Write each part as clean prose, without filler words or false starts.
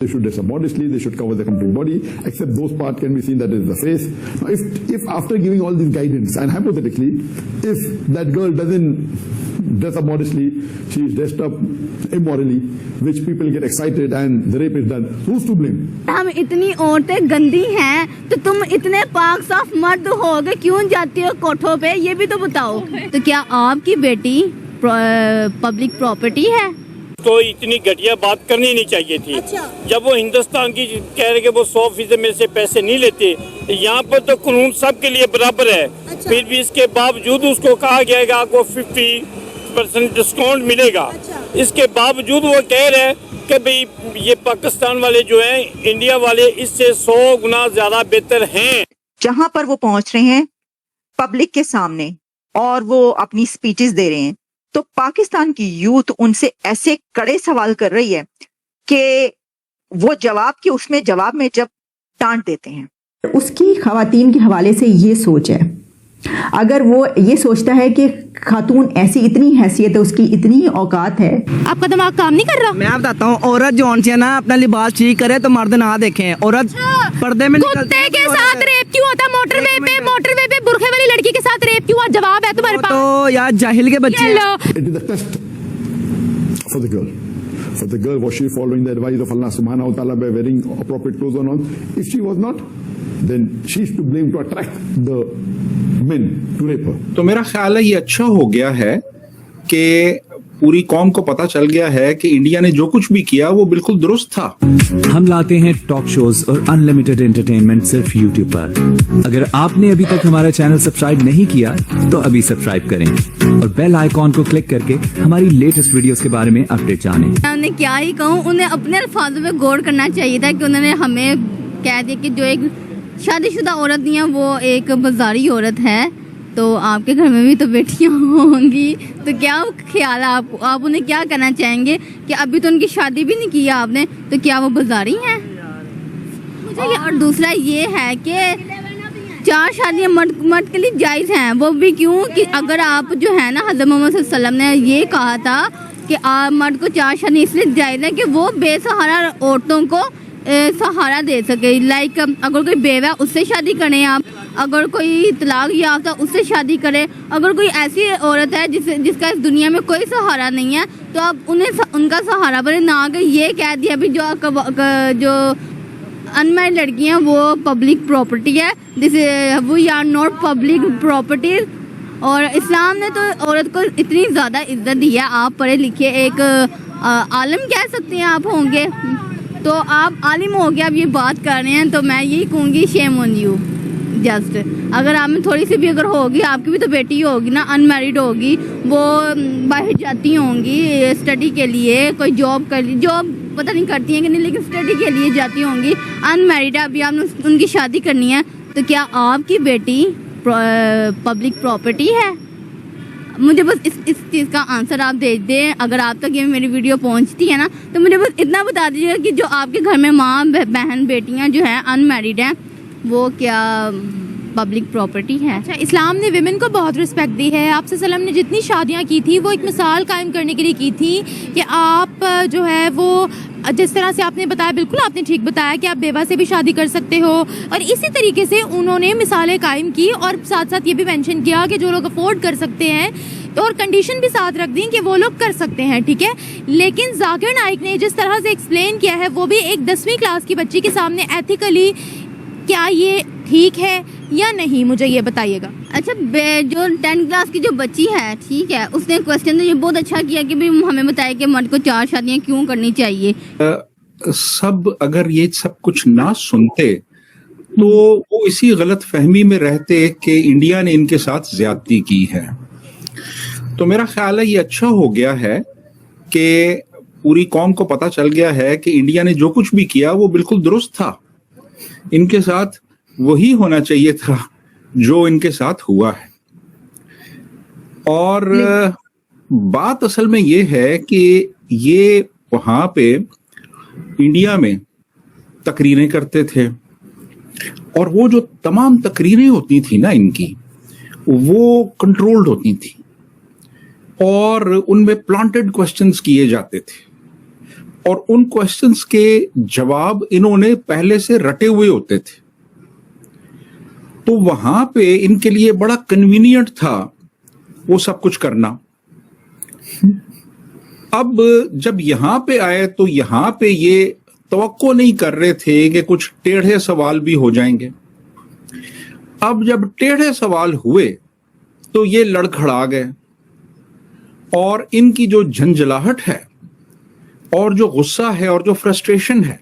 They should dress up modestly, they should cover the complete body, except those parts can be seen that is the face. Now, if after giving all this guidance, and hypothetically, if that girl doesn't dress up modestly, she is dressed up immorally, which people get excited and the rape is done, who's to blame? हम इतनी औरतें गंदी हैं, तो तुम इतने पाक साफ मर्द हो गए क्यों जाती हो कोठों पे, ये भी तो बताओ। तो क्या आपकी बेटी पब्लिक प्रॉपर्टी है? तो इतनी घटिया बात करनी नहीं चाहिए थी। अच्छा। जब वो हिंदुस्तान की कह रहे कि वो 100% में से पैसे नहीं लेते, यहाँ पर तो कानून सबके लिए बराबर है। अच्छा। फिर भी इसके बावजूद उसको कहा गया कि आपको 50% डिस्काउंट मिलेगा। अच्छा। इसके बावजूद वो कह रहे हैं कि भाई ये पाकिस्तान वाले जो हैं, इंडिया वाले इससे 100 गुना ज्यादा बेहतर हैं। जहां पर वो पहुंच रहे हैं पब्लिक के सामने और वो अपनी स्पीचेस दे रहे हैं, तो पाकिस्तान की यूथ उनसे ऐसे कड़े सवाल कर रही है कि वो उसमें जवाब में जब डांट देते हैं। उसकी खवातीन के हवाले से ये सोच है, अगर वो ये सोचता है कि खातून ऐसी इतनी हैसियत है, उसकी इतनी औकात है। आपका दिमाग काम नहीं कर रहा? मैं बताता हूँ, औरत जो है ना अपना लिबास ठीक करे तो मर्द ना देखें। औरत पर्दे में कुत्ते के साथ रेप क्यों होता? मोटरवे पे बुरखे वाली लड़की के साथ रेप क्यों? जवाब है तुम्हारे पास? तो यार जाहिल के बच्चे। It is a test for the girl. For the girl, was she following the advice of Allah subhanahu wa ta'ala by wearing appropriate clothes or not? If she was not, then she is to blame to attract the men to rape her. तो मेरा ख्याल है ये अच्छा हो गया है कि पूरी कौम को पता चल गया है कि इंडिया ने जो कुछ भी किया वो बिल्कुल दुरुस्त था। हम लाते हैं टॉक शोज और अनलिमिटेड एंटरटेनमेंट सिर्फ यूट्यूब पर। अगर आपने अभी तक हमारा चैनल सब्सक्राइब नहीं किया तो अभी सब्सक्राइब करें और बेल आइकॉन को क्लिक करके हमारी लेटेस्ट वीडियोस के बारे में अपडेट जानें। उन्हें क्या ही कहूँ, उन्हें अपने अल्फाजों में गौर करना चाहिए था कि उन्होंने हमें कह दिया कि जो एक शादीशुदा औरत नहीं है वो एक बाजारी औरत है। तो आपके घर में भी तो बेटियां होंगी, तो क्या ख्याल है आप उन्हें क्या कहना चाहेंगे कि अभी तो उनकी शादी भी नहीं की है आपने, तो क्या वो बाजारी हैं? मुझे और दूसरा ये है कि 4 शादियां मर्द के लिए जायज़ हैं, वो भी क्यों कि अगर आप जो है ना, हज़रत मोहम्मद सल्लल्लाहु अलैहि वसल्लम ने ये कहा था कि मर्द को 4 शादी इसलिए जायज़ है कि वो बेसहारा औरतों को सहारा दे सके। लाइक अगर कोई बेवा उससे शादी करें आप, अगर कोई तलाक याफ्ता उससे शादी करें, अगर कोई ऐसी औरत है जिसका इस दुनिया में कोई सहारा नहीं है तो आप उन्हें उनका सहारा बने। ना कि ये कह दिया भी जो अनमैरिड लड़की हैं वो पब्लिक प्रॉपर्टी है, this we are not public property. और इस्लाम ने तो औरत को इतनी ज़्यादा इज्जत दी है। आप पढ़े लिखे एक आलिम कह सकते हैं आप होंगे, तो आप आलिम हो गए, आप ये बात कर रहे हैं, तो मैं यही कहूँगी शेम ऑन यू। जस्ट अगर आप में थोड़ी सी भी अगर होगी, आपकी भी तो बेटी होगी ना, अनमैरिड होगी, वो बाहर जाती होंगी स्टडी के लिए, कोई जॉब पता नहीं करती हैं कि नहीं, लेकिन स्टडी के लिए जाती होंगी, अनमैरिड है, अभी आपने उनकी शादी करनी है, तो क्या आपकी बेटी पब्लिक प्रॉपर्टी है? मुझे बस इस चीज़ का आंसर आप दे दें। अगर आप तक ये मेरी वीडियो पहुंचती है ना, तो मुझे बस इतना बता दीजिएगा कि जो आपके घर में माँ बहन बेटियां जो हैं अनमैरिड हैं, वो क्या पब्लिक प्रॉपर्टी है? अच्छा, इस्लाम ने विमेन को बहुत रिस्पेक्ट दी है। आप सल्लम ने जितनी शादियां की थी वो एक मिसाल कायम करने के लिए की थी कि आप जो है वो जिस तरह से आपने बताया, बिल्कुल आपने ठीक बताया कि आप बेवा से भी शादी कर सकते हो, और इसी तरीके से उन्होंने मिसालें कायम की और साथ साथ ये भी मेंशन किया कि जो लोग अफोर्ड कर सकते हैं, तो और कंडीशन भी साथ रख दी कि वो लोग कर सकते हैं, ठीक है। लेकिन जाकिर नाइक ने जिस तरह से एक्सप्लेन किया है, वो भी एक 10वीं क्लास की बच्ची के सामने एथिकली क्या ये ठीक है या नहीं, मुझे ये बताइएगा। अच्छा, जो 10th क्लास की जो बच्ची है, ठीक है, उसने क्वेश्चन तो ये बहुत अच्छा किया कि भाई हमें बताया कि मर्द को 4 शादियां क्यों करनी चाहिए। सब अगर ये सब कुछ ना सुनते तो वो इसी गलत फहमी में रहते कि इंडिया ने इनके साथ ज्यादती की है। तो मेरा ख्याल है ये अच्छा हो गया है कि पूरी कौम को पता चल गया है कि इंडिया ने जो कुछ भी किया वो बिल्कुल दुरुस्त था। इनके साथ वही होना चाहिए था जो इनके साथ हुआ है। और बात असल में ये है कि ये वहां पे इंडिया में तकरीरें करते थे, और वो जो तमाम तकरीरें होती थी ना इनकी, वो कंट्रोल्ड होती थी और उनमें प्लांटेड क्वेश्चंस किए जाते थे और उन क्वेश्चंस के जवाब इन्होंने पहले से रटे हुए होते थे, तो वहां पे इनके लिए बड़ा कन्वीनियंट था वो सब कुछ करना। अब जब यहां पे आए तो यहां पे ये तवक्को नहीं कर रहे थे कि कुछ टेढ़े सवाल भी हो जाएंगे। अब जब टेढ़े सवाल हुए तो ये लड़खड़ा गए, और इनकी जो झंझलाहट है और जो गुस्सा है और जो फ्रस्ट्रेशन है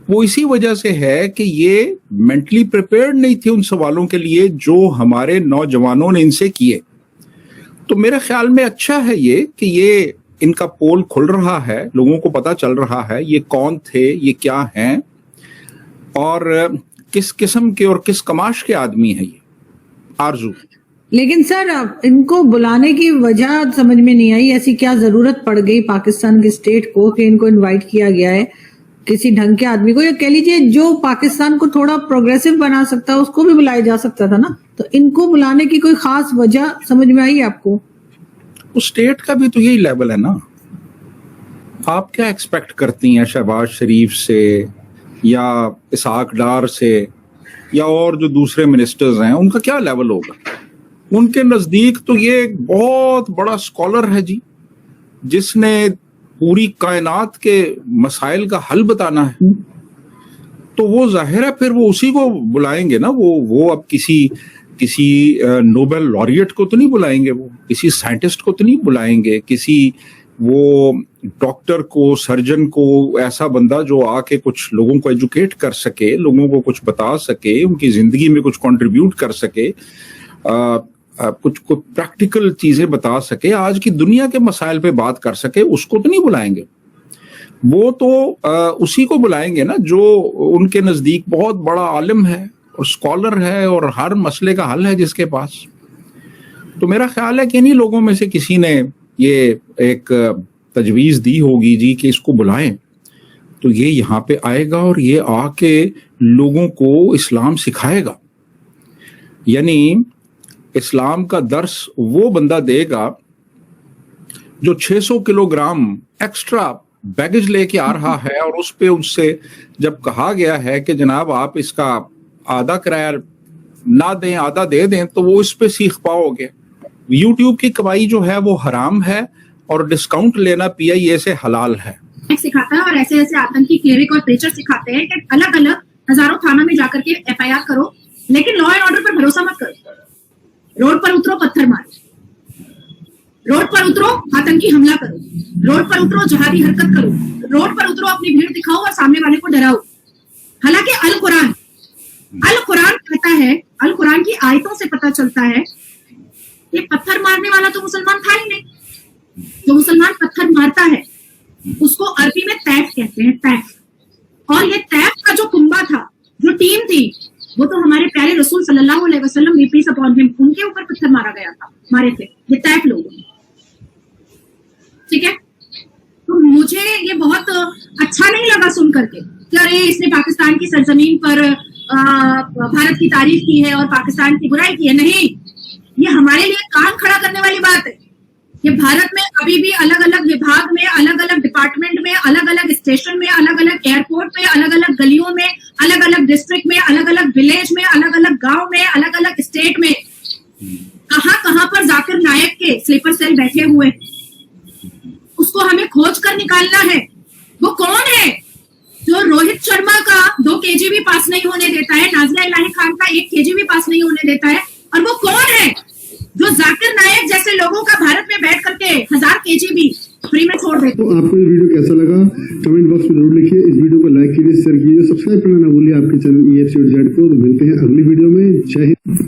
वो इसी वजह से है कि ये मेंटली प्रिपेयर्ड नहीं थे उन सवालों के लिए जो हमारे नौजवानों ने इनसे किए। तो मेरे ख्याल में अच्छा है ये कि ये इनका पोल खुल रहा है, लोगों को पता चल रहा है ये कौन थे, ये क्या हैं, और किस किस्म के और किस कमाश के आदमी है ये। आरजू। लेकिन सर इनको बुलाने की वजह समझ में नहीं आई, ऐसी क्या जरूरत पड़ गई पाकिस्तान की स्टेट को कि इनको इनवाइट किया गया है किसी ढंग के आदमी को, या कह लीजिए जो पाकिस्तान को थोड़ा प्रोग्रेसिव बना सकता है उसको भी बुलाया जा सकता था ना, तो इनको बुलाने की कोई खास वजह समझ में आई आपको? उस स्टेट का भी तो यही लेवल है ना। आप क्या एक्सपेक्ट करती हैं शहबाज शरीफ से या इसहाक डार से या और जो दूसरे मिनिस्टर्स हैं, उनका क्या लेवल होगा? उनके नजदीक तो ये एक बहुत बड़ा स्कॉलर है जी, जिसने पूरी कायनात के मसाइल का हल बताना है। तो वो जाहिर है फिर वो उसी को बुलाएंगे ना। वो अब किसी नोबेल लॉरिएट को तो नहीं बुलाएंगे, वो किसी साइंटिस्ट को तो नहीं बुलाएंगे, किसी वो डॉक्टर को, सर्जन को, ऐसा बंदा जो आके कुछ लोगों को एजुकेट कर सके, लोगों को कुछ बता सके, उनकी जिंदगी में कुछ कंट्रीब्यूट कर सके, कुछ प्रैक्टिकल चीजें बता सके, आज की दुनिया के मसाइल पे बात कर सके, उसको तो नहीं बुलाएंगे। वो तो उसी को बुलाएंगे ना जो उनके नजदीक बहुत बड़ा आलिम है और स्कॉलर है और हर मसले का हल है जिसके पास। तो मेरा ख्याल है कि इन्हीं लोगों में से किसी ने ये एक तजवीज दी होगी जी कि इसको बुलाएं, तो ये यहाँ पे आएगा और ये आके लोगों को इस्लाम सिखाएगा। यानी इस्लाम का दर्स वो बंदा देगा जो 600 किलोग्राम एक्स्ट्रा बैगेज लेके आ रहा है, और उस पे उससे जब कहा गया है कि जनाब आप इसका आधा किराया ना दें, आधा दे दें, तो वो इस पे सीख पाओगे। यूट्यूब की कमाई जो है वो हराम है और डिस्काउंट लेना PIA से हलाल है। सिखाता है और ऐसे ऐसे आतंकी क्लेरिक और प्रीचर सिखाते हैं कि अलग अलग हजारों थाना में जाकर के FIR करो, लेकिन लॉ एंड ऑर्डर पर भरोसा मत करो। रोड पर उतरो, पत्थर मारो। रोड पर उतरो, आतंकी हमला करो। रोड पर उतरो, जहादी हरकत करो। रोड पर उतरो, अपनी भीड़ दिखाओ और सामने वाले को डराओ। हालांकि अल कुरान कहता है, अल कुरान की आयतों से पता चलता है कि पत्थर मारने वाला तो मुसलमान था ही नहीं। जो मुसलमान पत्थर मारता है उसको अरबी में तैफ कहते हैं, तैफ। और ये तैफ का जो कुंबा था, जो टीम थी, वो तो हमारे प्यारे रसूल सल्लल्लाहु अलैहि वसल्लम ने पीस अपॉन हिम, उनके ऊपर पत्थर मारा गया था, मारे थे ये तैफ लोग। ठीक है, तो मुझे ये बहुत अच्छा नहीं लगा सुन करके कि अरे इसने पाकिस्तान की सरजमीन पर भारत की तारीफ की है और पाकिस्तान की बुराई की है। नहीं, ये हमारे लिए कान खड़ा करने वाली बात है। ये भारत में अभी भी अलग अलग विभाग में, अलग अलग डिपार्टमेंट में, अलग अलग स्टेशन में, अलग अलग एयरपोर्ट पे, अलग अलग गलियों में, अलग अलग डिस्ट्रिक्ट में, अलग अलग विलेज में, अलग अलग गांव में, अलग अलग स्टेट में, कहां पर जाकिर नायक के स्लीपर सेल बैठे हुए, उसको हमें खोज कर निकालना है। वो कौन है जो रोहित शर्मा का 2 kg भी पास नहीं होने देता है, नाजिया इलाही खान का 1 kg भी पास नहीं होने देता है, और वो कौन है जो जाकिर नायक जैसे लोगों का भारत में बैठ करके 1000 kg भी फ्री में छोड़ देते। तो आपको ये वीडियो कैसा लगा कमेंट बॉक्स में जरूर लिखिए। इस वीडियो को लाइक कीजिए, शेयर कीजिए, सब्सक्राइब करना ना भूलिए आपके चैनल EFC और Z को। तो मिलते हैं अगली वीडियो में। जय हिंद।